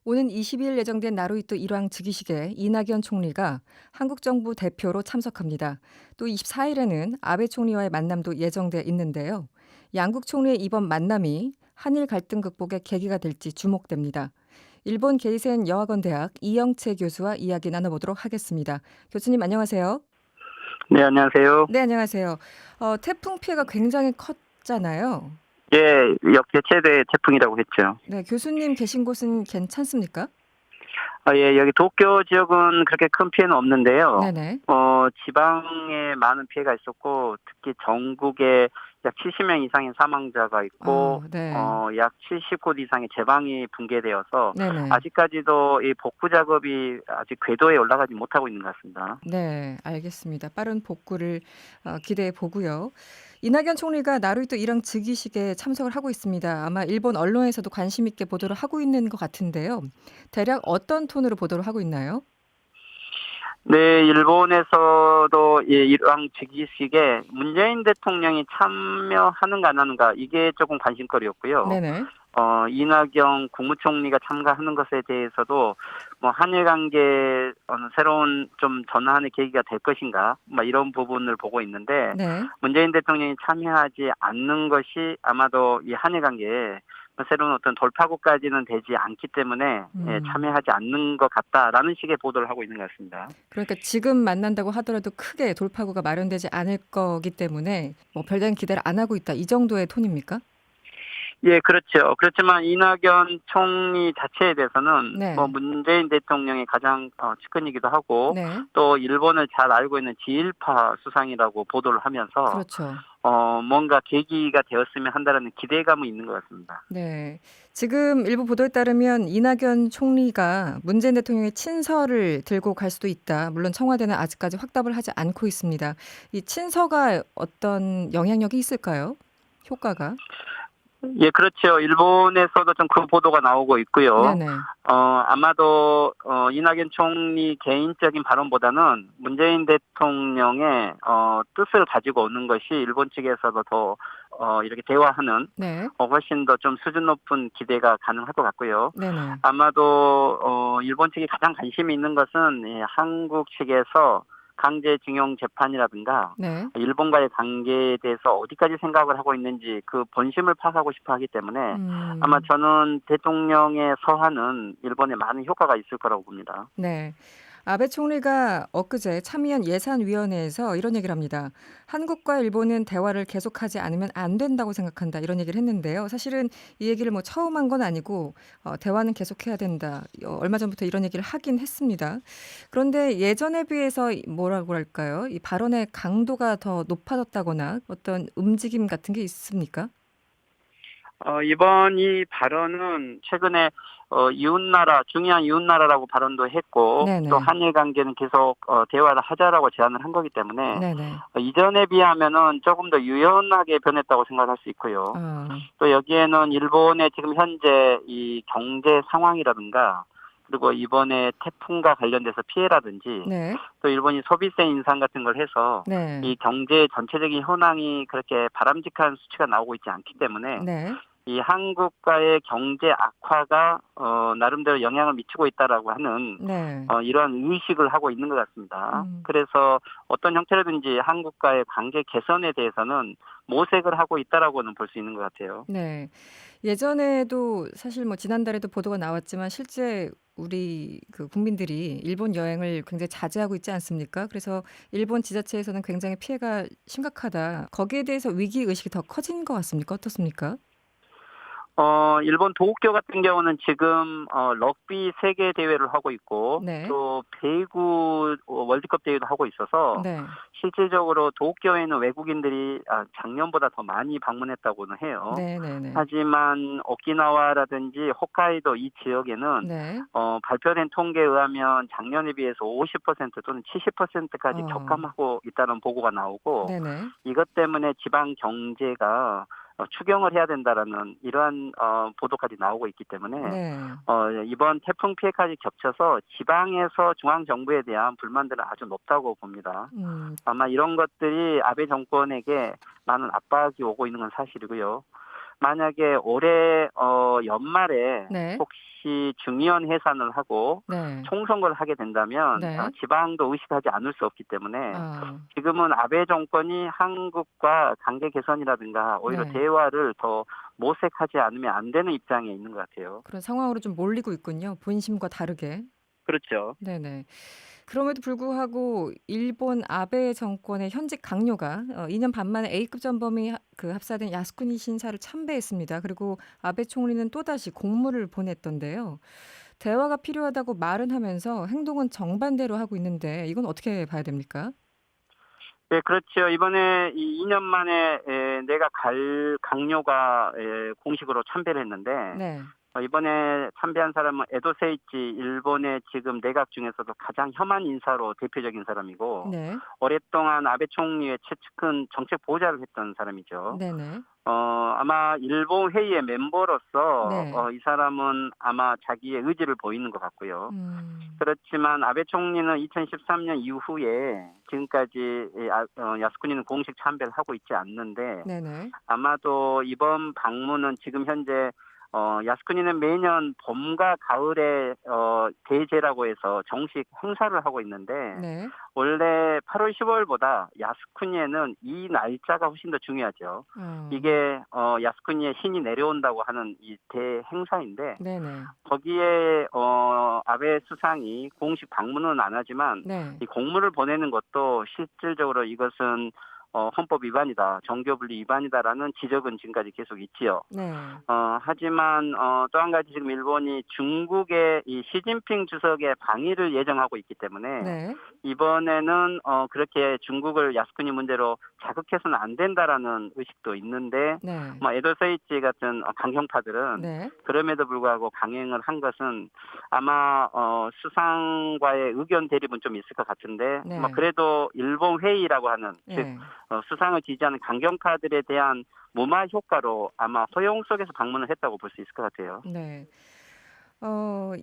오는 20일 예정된 나루히토 일왕 즉위식에 이낙연 총리가 한국 정부 대표로 참석합니다. 또 24일에는 아베 총리와의 만남도 예정돼 있는데요. 양국 총리의 이번 만남이 한일 갈등 극복의 계기가 될지 주목됩니다. 일본 게이센 여학원 대학 이영채 교수와 이야기 나눠보도록 하겠습니다. 교수님 안녕하세요. 네, 안녕하세요. 네, 안녕하세요. 태풍 피해가 굉장히 컸잖아요. 예, 역대 최대 태풍이라고 했죠. 네, 교수님 계신 곳은 괜찮습니까? 예, 여기 도쿄 지역은 그렇게 큰 피해는 없는데요. 네네. 지방에 많은 피해가 있었고, 특히 전국에 약 70명 이상의 사망자가 있고, 네. 약 70곳 이상의 제방이 붕괴되어서 네네. 아직까지도 이 복구 작업이 아직 궤도에 올라가지 못하고 있는 것 같습니다. 네, 알겠습니다. 빠른 복구를 기대해 보고요. 이낙연 총리가 나루히토 일왕 즉위식에 참석을 하고 있습니다. 아마 일본 언론에서도 관심 있게 보도를 하고 있는 것 같은데요. 대략 어떤 톤으로 보도를 하고 있나요? 네, 일본에서도 예, 일왕 즉위식에 문재인 대통령이 참여하는가 안 하는가 이게 조금 관심거리였고요. 네네. 이낙연 국무총리가 참가하는 것에 대해서도 뭐 한일 관계 어느 새로운 좀 전환의 계기가 될 것인가 뭐 이런 부분을 보고 있는데 네. 문재인 대통령이 참여하지 않는 것이 아마도 이 한일 관계에 새로운 어떤 돌파구까지는 되지 않기 때문에 예, 음, 참여하지 않는 것 같다라는 식의 보도를 하고 있는 것 같습니다. 그러니까 지금 만난다고 하더라도 크게 돌파구가 마련되지 않을 거기 때문에 뭐 별다른 기대를 안 하고 있다. 이 정도의 톤입니까? 예, 그렇죠. 그렇지만 이낙연 총리 자체에 대해서는 뭐 네. 문재인 대통령의 가장 측근이기도 하고 네. 또 일본을 잘 알고 있는 지일파 수상이라고 보도를 하면서 그렇죠. 뭔가 계기가 되었으면 한다는 기대감은 있는 것 같습니다. 네. 지금 일부 보도에 따르면 이낙연 총리가 문재인 대통령의 친서를 들고 갈 수도 있다. 물론 청와대는 아직까지 확답을 하지 않고 있습니다. 이 친서가 어떤 영향력이 있을까요? 효과가? 예, 그렇죠. 일본에서도 좀 그 보도가 나오고 있고요. 네네. 아마도 이낙연 총리 개인적인 발언보다는 문재인 대통령의 뜻을 가지고 오는 것이 일본 측에서도 더 이렇게 대화하는 네. 훨씬 더 좀 수준 높은 기대가 가능할 것 같고요. 네네. 아마도 일본 측이 가장 관심이 있는 것은 예, 한국 측에서 강제징용 재판이라든가 네. 일본과의 관계에 대해서 어디까지 생각을 하고 있는지 그 본심을 파악하고 싶어 하기 때문에 아마 음. 저는 대통령의 서한은 일본에 많은 효과가 있을 거라고 봅니다. 네. 아베 총리가 엊그제 참의원 예산위원회에서 이런 얘기를 합니다. 한국과 일본은 대화를 계속하지 않으면 안 된다고 생각한다. 이런 얘기를 했는데요. 사실은 이 얘기를 뭐 처음 한 건 아니고 대화는 계속해야 된다. 얼마 전부터 이런 얘기를 하긴 했습니다. 그런데 예전에 비해서 뭐라고 할까요? 이 발언의 강도가 더 높아졌다거나 어떤 움직임 같은 게 있습니까? 이번 이 발언은 최근에 이웃나라, 중요한 이웃나라라고 발언도 했고 또 네네. 한일 관계는 계속 대화를 하자라고 제안을 한 거기 때문에 네네. 이전에 비하면은 조금 더 유연하게 변했다고 생각할 수 있고요. 아, 또 여기에는 일본의 지금 현재 이 경제 상황이라든가 그리고 이번에 태풍과 관련돼서 피해라든지 네. 또 일본이 소비세 인상 같은 걸 해서 네. 이 경제 전체적인 현황이 그렇게 바람직한 수치가 나오고 있지 않기 때문에 네. 이 한국과의 경제 악화가 나름대로 영향을 미치고 있다라고 하는 네. 이러한 의식을 하고 있는 것 같습니다. 음. 그래서 어떤 형태로든지 한국과의 관계 개선에 대해서는 모색을 하고 있다라고는 볼 수 있는 것 같아요. 네. 예전에도 사실 뭐 지난달에도 보도가 나왔지만 실제 우리 그 국민들이 일본 여행을 굉장히 자제하고 있지 않습니까? 그래서 일본 지자체에서는 굉장히 피해가 심각하다. 거기에 대해서 위기 의식이 더 커진 것 같습니까? 어떻습니까? 일본 도쿄 같은 경우는 지금 럭비 세계 대회를 하고 있고 네. 또 배구 월드컵 대회도 하고 있어서 네. 실질적으로 도쿄에는 외국인들이 작년보다 더 많이 방문했다고는 해요. 네네네. 하지만 오키나와라든지 홋카이도 이 지역에는 네. 발표된 통계에 의하면 작년에 비해서 50% 또는 70%까지 어. 격감하고 있다는 보고가 나오고 네네. 이것 때문에 지방 경제가 추경을 해야 된다라는 이러한 보도까지 나오고 있기 때문에 네. 이번 태풍 피해까지 겹쳐서 지방에서 중앙 정부에 대한 불만들은 아주 높다고 봅니다. 음. 아마 이런 것들이 아베 정권에게 많은 압박이 오고 있는 건 사실이고요. 만약에 올해 연말에 네. 혹시 중의원 해산을 하고 네. 총선거를 하게 된다면 네. 지방도 의식하지 않을 수 없기 때문에 아. 지금은 아베 정권이 한국과 관계 개선이라든가 오히려 네. 대화를 더 모색하지 않으면 안 되는 입장에 있는 것 같아요. 그런 상황으로 좀 몰리고 있군요, 본심과 다르게. 그렇죠. 네네. 그럼에도 불구하고 일본 아베 정권의 현직 강요가 2년 반 만에 A급 전범이 합사된 야스쿠니 신사를 참배했습니다. 그리고 아베 총리는 또다시 공물을 보냈던데요. 대화가 필요하다고 말은 하면서 행동은 정반대로 하고 있는데 이건 어떻게 봐야 됩니까? 네, 그렇죠. 이번에 이 2년 만에 내가 강요가 공식으로 참배를 했는데 네. 이번에 참배한 사람은 에도 세이치 일본의 지금 내각 중에서도 가장 혐한 인사로 대표적인 사람이고 네. 오랫동안 아베 총리의 최측근 정책 보좌를 했던 사람이죠. 네네. 아마 일본 회의의 멤버로서 네. 이 사람은 아마 자기의 의지를 보이는 것 같고요. 음. 그렇지만 아베 총리는 2013년 이후에 지금까지 야스쿠니는 공식 참배를 하고 있지 않는데 네네. 아마도 이번 방문은 지금 현재 야스쿠니는 매년 봄과 가을에 대제라고 해서 정식 행사를 하고 있는데 네. 원래 8월 10월보다 야스쿠니에는 이 날짜가 훨씬 더 중요하죠. 어. 이게 야스쿠니에 신이 내려온다고 하는 이 대행사인데 네네. 거기에 아베 수상이 공식 방문은 안 하지만 네. 이 공문을 보내는 것도 실질적으로 이것은 헌법 위반이다, 정교분리 위반이다라는 지적은 지금까지 계속 있지요. 네. 하지만 또 한 가지 지금 일본이 중국의 이 시진핑 주석의 방위를 예정하고 있기 때문에 네. 이번에는 그렇게 중국을 야스쿠니 문제로 자극해서는 안 된다라는 의식도 있는데 네. 뭐 에도 세이치 같은 강경파들은 네. 그럼에도 불구하고 강행을 한 것은 아마 수상과의 의견 대립은 좀 있을 것 같은데 뭐 네. 그래도 일본 회의라고 하는 즉 네. 수상을 지지하는 강경파들에 대한 무마 효과로 아마 허용 속에서 방문을 했다고 볼 수 있을 것 같아요. 네.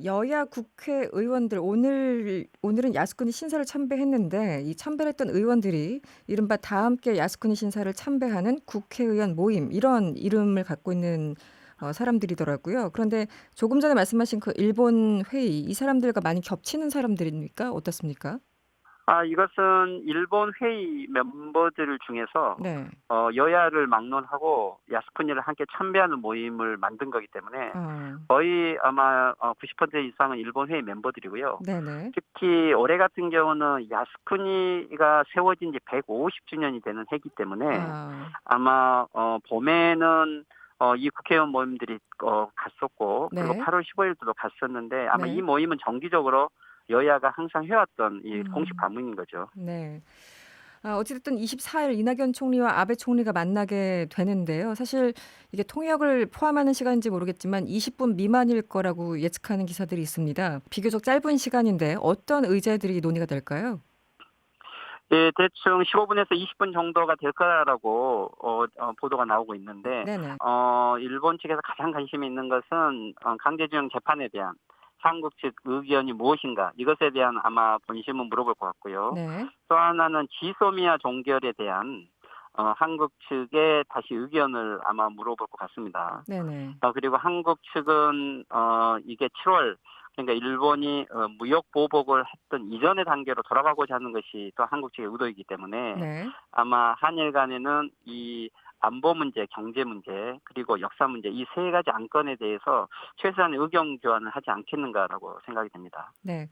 여야 국회의원들 오늘은 야스쿠니 신사를 참배했는데 이 참배를 했던 의원들이 이른바 다 함께 야스쿠니 신사를 참배하는 국회의원 모임 이런 이름을 갖고 있는 사람들이더라고요. 그런데 조금 전에 말씀하신 그 일본 회의 이 사람들과 많이 겹치는 사람들입니까? 어떻습니까? 이것은 일본 회의 멤버들 중에서 네. 여야를 막론하고 야스쿠니를 함께 참배하는 모임을 만든 거기 때문에 아. 거의 아마 90% 이상은 일본 회의 멤버들이고요. 네네. 특히 올해 같은 경우는 야스쿠니가 세워진 지 150주년이 되는 해이기 때문에 아. 아마 봄에는 이 국회의원 모임들이 갔었고 그리고 네. 8월 15일도 갔었는데 아마 이 네. 모임은 정기적으로 여야가 항상 해왔던 이 공식 음. 방문인 거죠. 네. 어찌됐든 24일 이낙연 총리와 아베 총리가 만나게 되는데요. 사실 이게 통역을 포함하는 시간인지 모르겠지만 20분 미만일 거라고 예측하는 기사들이 있습니다. 비교적 짧은 시간인데 어떤 의제들이 논의가 될까요? 예, 대충 15분에서 20분 정도가 될 거라고 보도가 나오고 있는데 네네. 일본 측에서 가장 관심이 있는 것은 강제징용 재판에 대한 한국 측 의견이 무엇인가 이것에 대한 아마 본심은 물어볼 것 같고요. 네. 또 하나는 지소미아 종결에 대한 한국 측의 다시 의견을 아마 물어볼 것 같습니다. 네네. 그리고 한국 측은 이게 7월 그러니까 일본이 무역 보복을 했던 이전의 단계로 돌아가고자 하는 것이 또 한국 측의 의도이기 때문에 네. 아마 한일 간에는 이 안보 문제, 경제 문제, 그리고 역사 문제 이 세 가지 안건에 대해서 최소한의 의견 교환을 하지 않겠는가라고 생각이 됩니다. 네.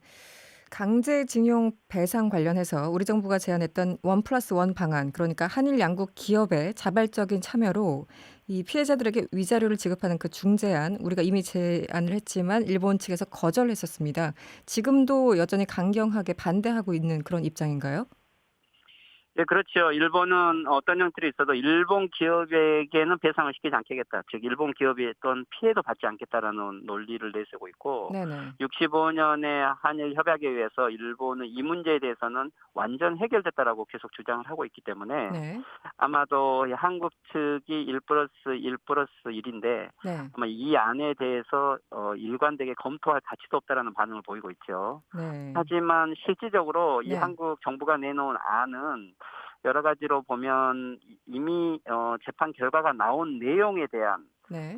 강제징용 배상 관련해서 우리 정부가 제안했던 1+1 방안, 그러니까 한일 양국 기업의 자발적인 참여로 이 피해자들에게 위자료를 지급하는 그 중재안, 우리가 이미 제안을 했지만 일본 측에서 거절했었습니다. 지금도 여전히 강경하게 반대하고 있는 그런 입장인가요? 네, 그렇죠. 일본은 어떤 형태로 있어도 일본 기업에게는 배상을 시키지 않겠다. 즉 일본 기업이 어떤 피해도 받지 않겠다라는 논리를 내세우고 있고 네네. 65년의 한일 협약에 의해서 일본은 이 문제에 대해서는 완전 해결됐다라고 계속 주장을 하고 있기 때문에 네. 아마도 한국 측이 1+1+1인데 네. 아마 이 안에 대해서 일관되게 검토할 가치도 없다라는 반응을 보이고 있죠. 네. 하지만 실질적으로 이 네. 한국 정부가 내놓은 안은 여러 가지로 보면 이미 재판 결과가 나온 내용에 대한 네.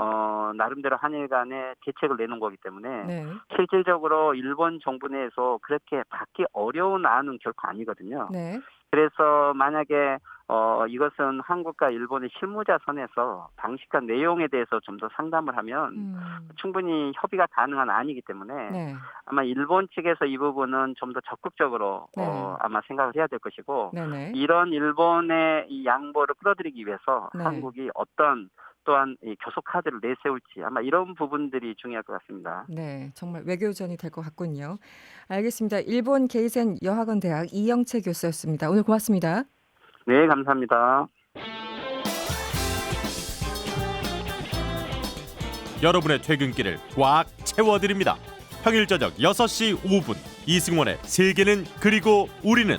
나름대로 한일 간에 대책을 내놓은 거기 때문에 네. 실질적으로 일본 정부 내에서 그렇게 받기 어려운 안은 결코 아니거든요. 네. 그래서 만약에 이것은 한국과 일본의 실무자 선에서 방식과 내용에 대해서 좀 더 상담을 하면 충분히 협의가 가능한 안이기 때문에 네. 아마 일본 측에서 이 부분은 좀 더 적극적으로 네. 아마 생각을 해야 될 것이고 네네. 이런 일본의 이 양보를 끌어들이기 위해서 네. 한국이 어떤 또한 이 교섭 카드를 내세울지 아마 이런 부분들이 중요할 것 같습니다. 네. 정말 외교전이 될 것 같군요. 알겠습니다. 일본 게이센 여학원 대학 이영채 교수였습니다. 오늘 고맙습니다. 네, 감사합니다. 여러분의 퇴근길을 꽉 채워드립니다. 평일 저녁 6시 5분 이승원의 세계는 그리고 우리는